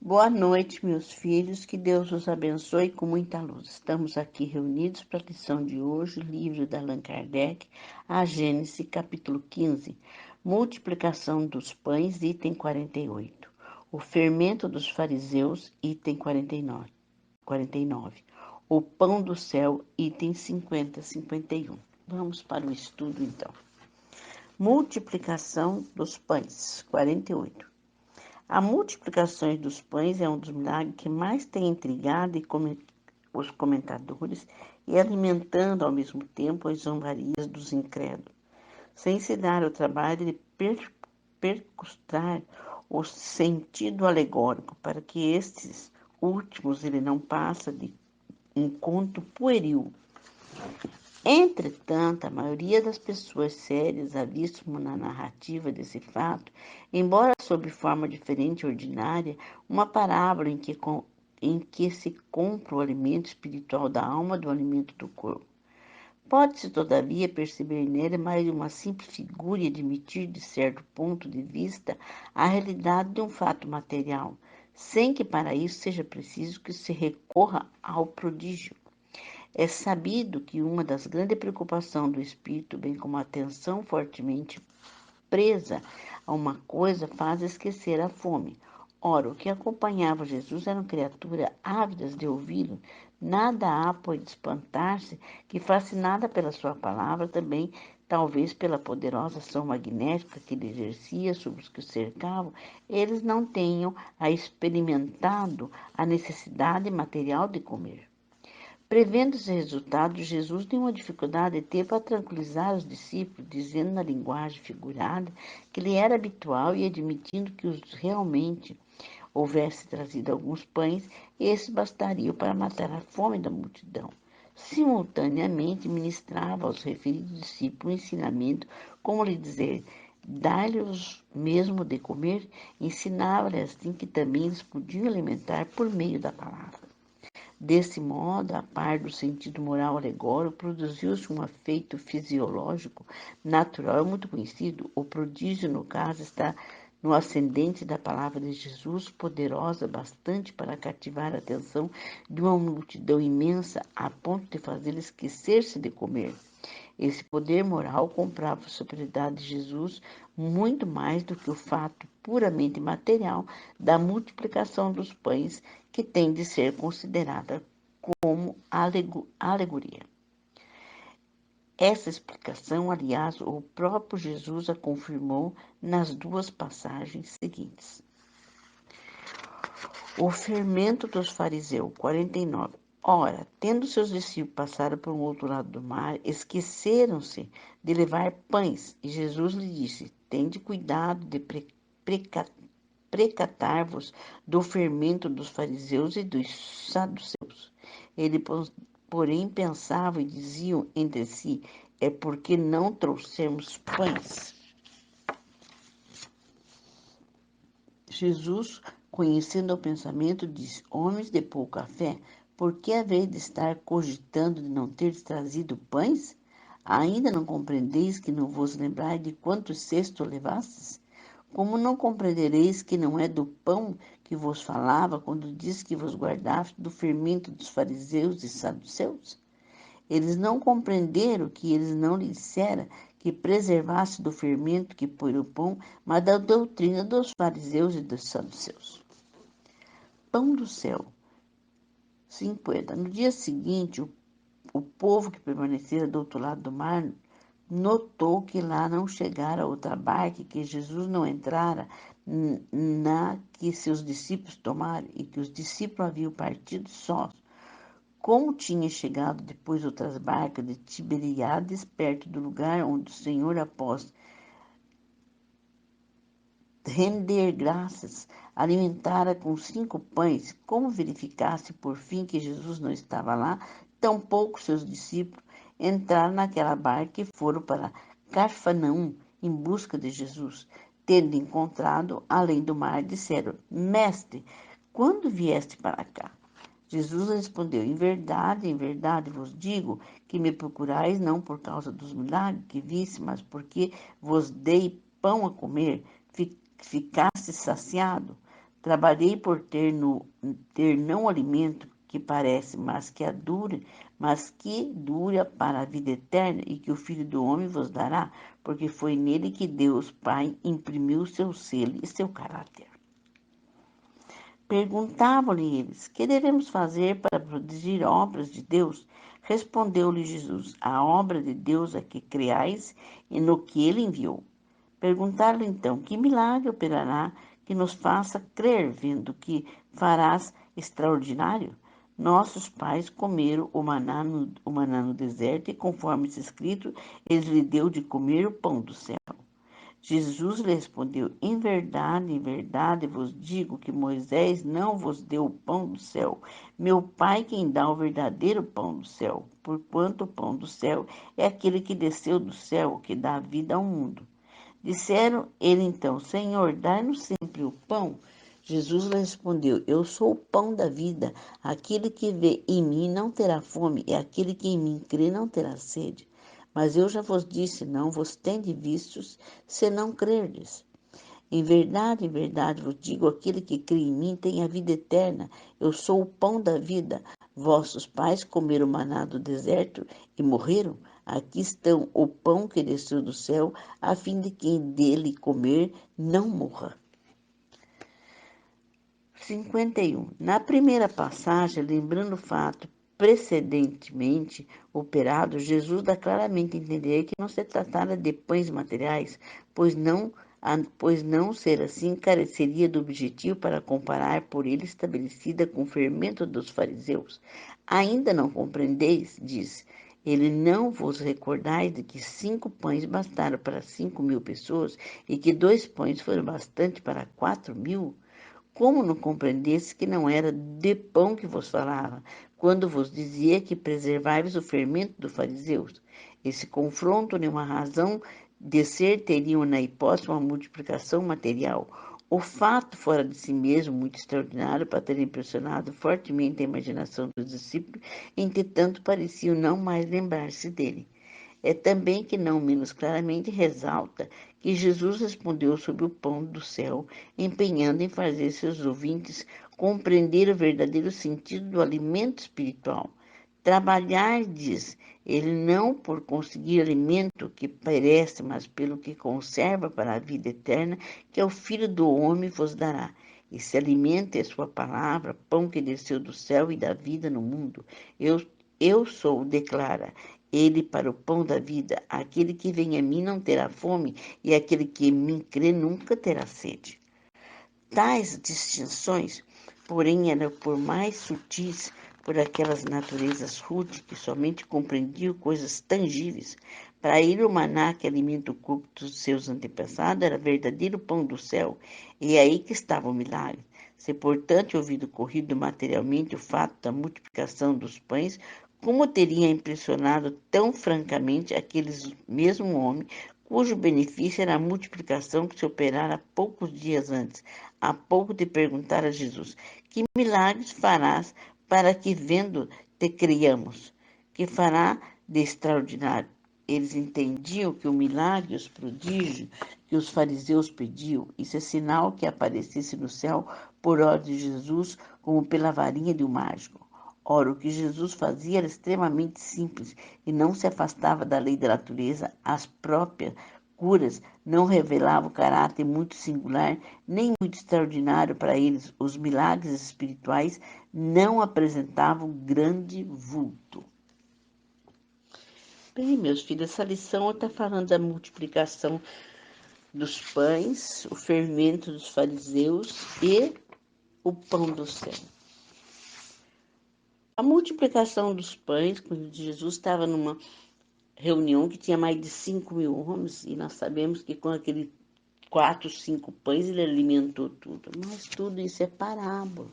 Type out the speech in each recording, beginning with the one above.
Boa noite, meus filhos, que Deus os abençoe com muita luz. Estamos aqui reunidos para a lição de hoje, livro de Allan Kardec, a Gênesis, capítulo 15, multiplicação dos pães, item 48. O fermento dos fariseus, item 49. O pão do céu, item 50-51. Vamos para o estudo, então. Multiplicação dos pães, 48. A multiplicação dos pães é um dos milagres que mais tem intrigado os comentadores e alimentando ao mesmo tempo as zombarias dos incrédulos, sem se dar o trabalho de percustar o sentido alegórico, para que estes últimos ele não passa de um conto pueril. Entretanto, a maioria das pessoas sérias ha visto na narrativa desse fato, embora sob forma diferente e ordinária, uma parábola em que se compra o alimento espiritual da alma do alimento do corpo. Pode-se, todavia, perceber nele mais uma simples figura e admitir, de certo ponto de vista, a realidade de um fato material, sem que para isso seja preciso que se recorra ao prodígio. É sabido que uma das grandes preocupações do espírito, bem como a atenção fortemente presa a uma coisa, faz esquecer a fome. Ora, o que acompanhava Jesus eram criaturas ávidas de ouvi-lo. Nada há, pois, de espantar-se que, fascinada pela sua palavra, também, talvez pela poderosa ação magnética que ele exercia sobre os que o cercavam, eles não tenham experimentado a necessidade material de comer. Prevendo esse resultado, Jesus tem uma dificuldade de ter para tranquilizar os discípulos, dizendo na linguagem figurada que lhe era habitual e admitindo que os realmente houvesse trazido alguns pães, esses bastariam para matar a fome da multidão. Simultaneamente, ministrava aos referidos discípulos um ensinamento, como lhe dizer, dar-lhes mesmo de comer, ensinava-lhes assim que também eles podiam alimentar por meio da palavra. Desse modo, a par do sentido moral alegórico, produziu-se um efeito fisiológico natural muito conhecido. O prodígio, no caso, está no ascendente da palavra de Jesus, poderosa bastante para cativar a atenção de uma multidão imensa, a ponto de fazê-la esquecer-se de comer. Esse poder moral comprava a superioridade de Jesus muito mais do que o fato puramente material da multiplicação dos pães, que tem de ser considerada como alegoria. Essa explicação, aliás, o próprio Jesus a confirmou nas duas passagens seguintes. O fermento dos fariseus, 49. Ora, tendo seus discípulos passado por um outro lado do mar, esqueceram-se de levar pães, e Jesus lhe disse: tende cuidado de precatar-vos do fermento dos fariseus e dos saduceus. Ele, porém, pensavam e diziam entre si: é porque não trouxemos pães. Jesus, conhecendo o pensamento, disse: homens de pouca fé, por que haveis de estar cogitando de não ter trazido pães? Ainda não compreendeis que não vos lembrais de quantos cestos levastes? Como não compreendereis que não é do pão que vos falava quando disse que vos guardastes do fermento dos fariseus e saduceus? Eles não compreenderam que eles não lhe dissera que preservasse do fermento que põe o pão, mas da doutrina dos fariseus e dos saduceus. Pão do céu. 50. No dia seguinte, o povo que permanecera do outro lado do mar notou que lá não chegara outra barca, que Jesus não entrara na que seus discípulos tomaram e que os discípulos haviam partido sós. Como tinha chegado depois outras barcas de Tiberíades, perto do lugar onde o Senhor, após render graças, alimentara com 5 pães, como verificasse por fim que Jesus não estava lá, tampouco seus discípulos entraram naquela barca e foram para Cafarnaum em busca de Jesus. Tendo encontrado, além do mar, disseram: Mestre, quando vieste para cá? Jesus respondeu: em verdade vos digo que me procurais não por causa dos milagres que visse, mas porque vos dei pão a comer, ficaste saciado. Trabalhei por ter não alimento que parece, mas que dura para a vida eterna, e que o Filho do Homem vos dará, porque foi nele que Deus Pai imprimiu seu selo e seu caráter. Perguntavam-lhe eles: que devemos fazer para produzir obras de Deus? Respondeu-lhe Jesus: a obra de Deus é que creais e no que ele enviou. Perguntaram-lhe então: que milagre operará que nos faça crer, vendo que farás extraordinário? Nossos pais comeram o maná no deserto, e conforme está escrito, ele lhe deu de comer o pão do céu. Jesus lhe respondeu: em verdade vos digo que Moisés não vos deu o pão do céu. Meu Pai quem dá o verdadeiro pão do céu. Porquanto o pão do céu é aquele que desceu do céu, que dá vida ao mundo. Disseram ele então: Senhor, dai-nos sempre o pão. Jesus lhe respondeu: Eu sou o pão da vida. Aquele que vê em mim não terá fome, e aquele que em mim crê não terá sede. Mas eu já vos disse: não vos tende vistos, se não crerdes. Em verdade vos digo: aquele que crê em mim tem a vida eterna. Eu sou o pão da vida. Vossos pais comeram maná do deserto e morreram. Aqui estão o pão que desceu do céu, a fim de quem dele comer não morra. 51. Na primeira passagem, lembrando o fato precedentemente operado, Jesus dá claramente a entender que não se tratara de pães materiais, pois não ser assim careceria do objetivo para comparar por ele estabelecida com o fermento dos fariseus. Ainda não compreendeis, diz ele, não vos recordais de que 5 pães bastaram para 5.000 pessoas e que 2 pães foram bastante para 4.000? Como não compreendesse que não era de pão que vos falava, quando vos dizia que preservais o fermento dos fariseus? Esse confronto, nenhuma razão de ser, teriam na hipótese uma multiplicação material. O fato fora de si mesmo muito extraordinário para ter impressionado fortemente a imaginação dos discípulos, entretanto pareciam não mais lembrar-se dele. É também que não menos claramente ressalta que Jesus respondeu sobre o pão do céu, empenhando em fazer seus ouvintes compreender o verdadeiro sentido do alimento espiritual. Trabalhar, diz ele, não por conseguir alimento que perece, mas pelo que conserva para a vida eterna, que é o Filho do Homem vos dará. Esse alimento é sua palavra, pão que desceu do céu e dá vida no mundo. Eu sou, declara ele, para o pão da vida. Aquele que vem a mim não terá fome, e aquele que em mim crê nunca terá sede. Tais distinções, porém, eram por mais sutis por aquelas naturezas rudes que somente compreendiam coisas tangíveis. Para ele, o maná que alimenta o corpo dos seus antepassados era verdadeiro pão do céu, e é aí que estava o milagre. Se, portanto, ouvido corrido materialmente o fato da multiplicação dos pães, como teria impressionado tão francamente aqueles mesmo homem, cujo benefício era a multiplicação que se operara poucos dias antes, há pouco de perguntar a Jesus: que milagres farás para que vendo te creiamos? Que fará de extraordinário? Eles entendiam que o milagre, os prodígios que os fariseus pediam, isso é sinal que aparecesse no céu por ordem de Jesus, como pela varinha de um mágico. Ora, o que Jesus fazia era extremamente simples e não se afastava da lei da natureza. As próprias curas não revelavam caráter muito singular, nem muito extraordinário para eles. Os milagres espirituais não apresentavam grande vulto. Bem, meus filhos, essa lição está falando da multiplicação dos pães, o fermento dos fariseus e o pão do céu. A multiplicação dos pães, quando Jesus estava numa reunião que tinha mais de 5.000 homens, e nós sabemos que com aquele 4, 5 pães ele alimentou tudo, mas tudo isso é parábola,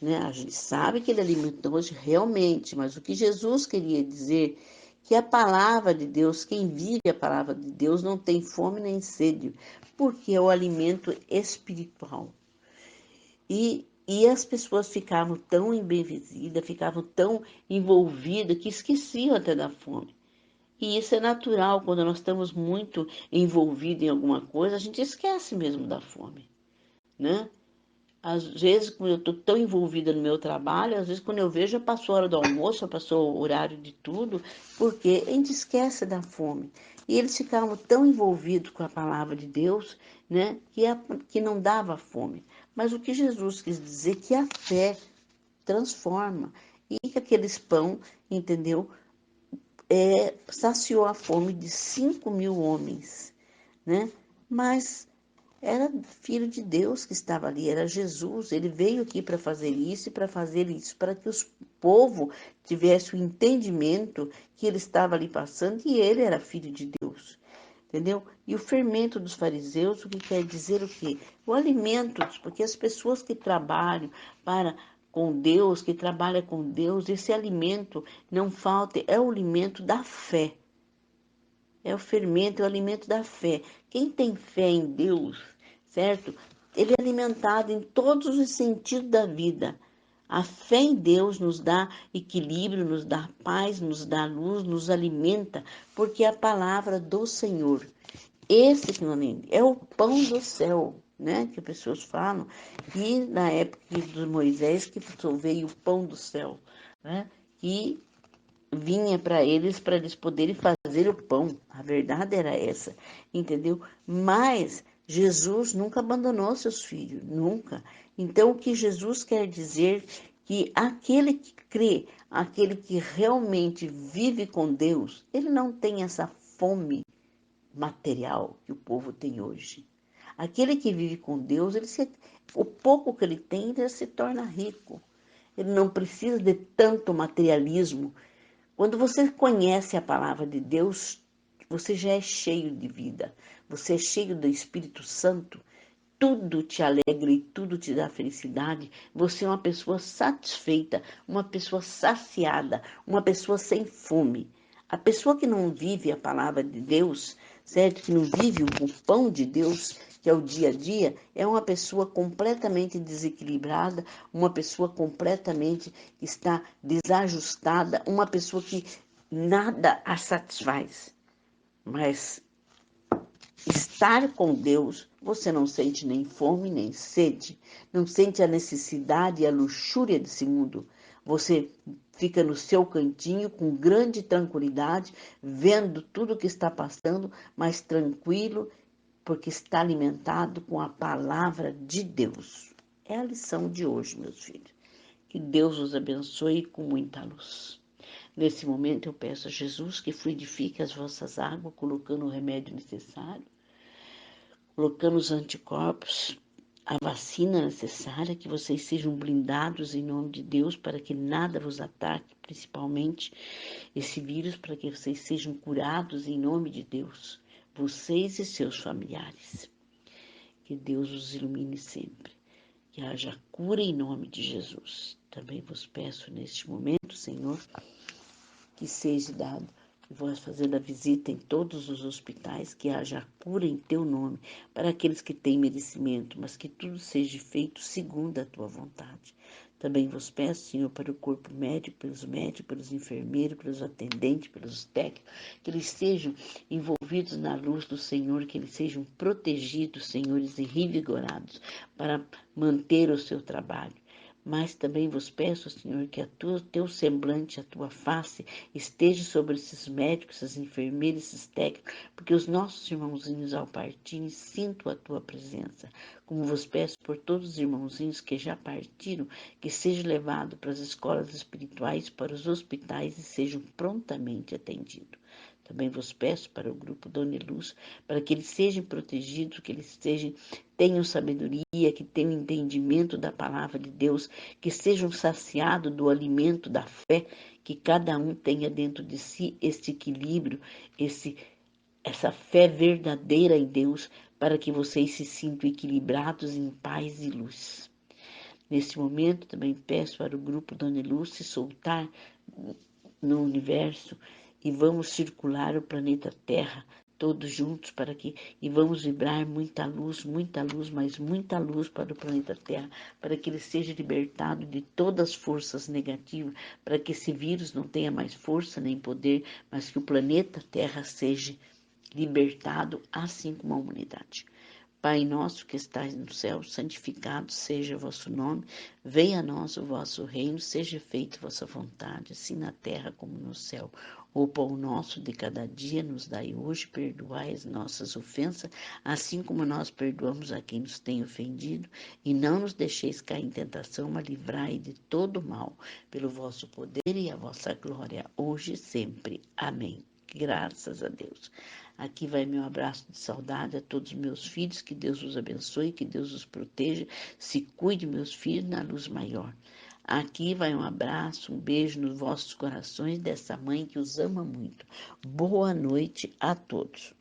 né? A gente sabe que ele alimentou hoje realmente, mas o que Jesus queria dizer que a palavra de Deus, quem vive a palavra de Deus não tem fome nem sede, porque é o alimento espiritual. E as pessoas ficavam tão embevecidas, ficavam tão envolvidas que esqueciam até da fome. E isso é natural, quando nós estamos muito envolvidos em alguma coisa, a gente esquece mesmo da fome, né? Às vezes, quando eu estou tão envolvida no meu trabalho, às vezes quando eu vejo, já passou a hora do almoço, já passou o horário de tudo, porque a gente esquece da fome. E eles ficavam tão envolvidos com a palavra de Deus, né, que não dava fome. Mas o que Jesus quis dizer que a fé transforma. E que aqueles pão, entendeu? Saciou a fome de 5.000 homens, né? Mas era filho de Deus que estava ali, era Jesus. Ele veio aqui para fazer isso e para fazer isso, para que o povo tivesse o entendimento que ele estava ali passando e ele era filho de Deus. Entendeu? E o fermento dos fariseus, o que quer dizer o quê? O alimento, porque as pessoas que trabalham para com Deus, que trabalham com Deus, esse alimento não falta, é o alimento da fé. É o fermento, é o alimento da fé. Quem tem fé em Deus, certo? Ele é alimentado em todos os sentidos da vida. A fé em Deus nos dá equilíbrio, nos dá paz, nos dá luz, nos alimenta, porque é a palavra do Senhor. Esse que é o pão do céu, né? Que as pessoas falam. E na época de Moisés que veio o pão do céu, né? E vinha para eles poderem fazer o pão. A verdade era essa, entendeu? Mas Jesus nunca abandonou seus filhos, nunca. Então, o que Jesus quer dizer que aquele que crê, aquele que realmente vive com Deus, ele não tem essa fome material que o povo tem hoje. Aquele que vive com Deus, o pouco que ele tem, ele se torna rico. Ele não precisa de tanto materialismo. Quando você conhece a palavra de Deus, você já é cheio de vida. Você é cheio do Espírito Santo. Tudo te alegra e tudo te dá felicidade. Você é uma pessoa satisfeita, uma pessoa saciada, uma pessoa sem fome. A pessoa que não vive a palavra de Deus, certo? Que não vive o pão de Deus, que é o dia a dia, é uma pessoa completamente desequilibrada, uma pessoa completamente que está desajustada, uma pessoa que nada a satisfaz. Mas estar com Deus, você não sente nem fome nem sede, não sente a necessidade e a luxúria desse mundo. Você fica no seu cantinho com grande tranquilidade, vendo tudo o que está passando, mas tranquilo, porque está alimentado com a palavra de Deus. É a lição de hoje, meus filhos. Que Deus os abençoe com muita luz. Nesse momento eu peço a Jesus que fluidifique as vossas águas, colocando o remédio necessário, colocando os anticorpos, a vacina necessária, que vocês sejam blindados em nome de Deus para que nada vos ataque, principalmente esse vírus, para que vocês sejam curados em nome de Deus, vocês e seus familiares. Que Deus os ilumine sempre. Que haja cura em nome de Jesus. Também vos peço neste momento, Senhor, que seja dado, que vós fazendo a visita em todos os hospitais, que haja cura em teu nome, para aqueles que têm merecimento, mas que tudo seja feito segundo a tua vontade. Também vos peço, Senhor, para o corpo médico, pelos enfermeiros, pelos atendentes, pelos técnicos, que eles sejam envolvidos na luz do Senhor, que eles sejam protegidos, senhores, e revigorados para manter o seu trabalho. Mas também vos peço, Senhor, que teu semblante, a tua face, esteja sobre esses médicos, esses enfermeiros, esses técnicos, porque os nossos irmãozinhos ao partirem sintam a tua presença. Como vos peço por todos os irmãozinhos que já partiram, que sejam levados para as escolas espirituais, para os hospitais e sejam prontamente atendidos. Também vos peço para o grupo Dona Luz, para que eles sejam protegidos, que eles tenham sabedoria, que tenham entendimento da palavra de Deus, que sejam saciados do alimento da fé, que cada um tenha dentro de si esse equilíbrio, essa fé verdadeira em Deus, para que vocês se sintam equilibrados em paz e luz. Neste momento, também peço para o grupo Dona Luz se soltar no universo e vamos circular o planeta Terra todos juntos e vamos vibrar muita luz, mas muita luz para o planeta Terra, para que ele seja libertado de todas as forças negativas, para que esse vírus não tenha mais força nem poder, mas que o planeta Terra seja libertado, assim como a humanidade. Pai nosso que estais no céu, santificado seja o vosso nome, venha a nós o vosso reino, seja feita a vossa vontade, assim na terra como no céu. O pão nosso de cada dia nos dai hoje, perdoai as nossas ofensas, assim como nós perdoamos a quem nos tem ofendido, e não nos deixeis cair em tentação, mas livrai de todo mal, pelo vosso poder e a vossa glória, hoje e sempre. Amém. Graças a Deus. Aqui vai meu abraço de saudade a todos os meus filhos, que Deus os abençoe, que Deus os proteja, se cuide, meus filhos, na luz maior. Aqui vai um abraço, um beijo nos vossos corações dessa mãe que os ama muito. Boa noite a todos.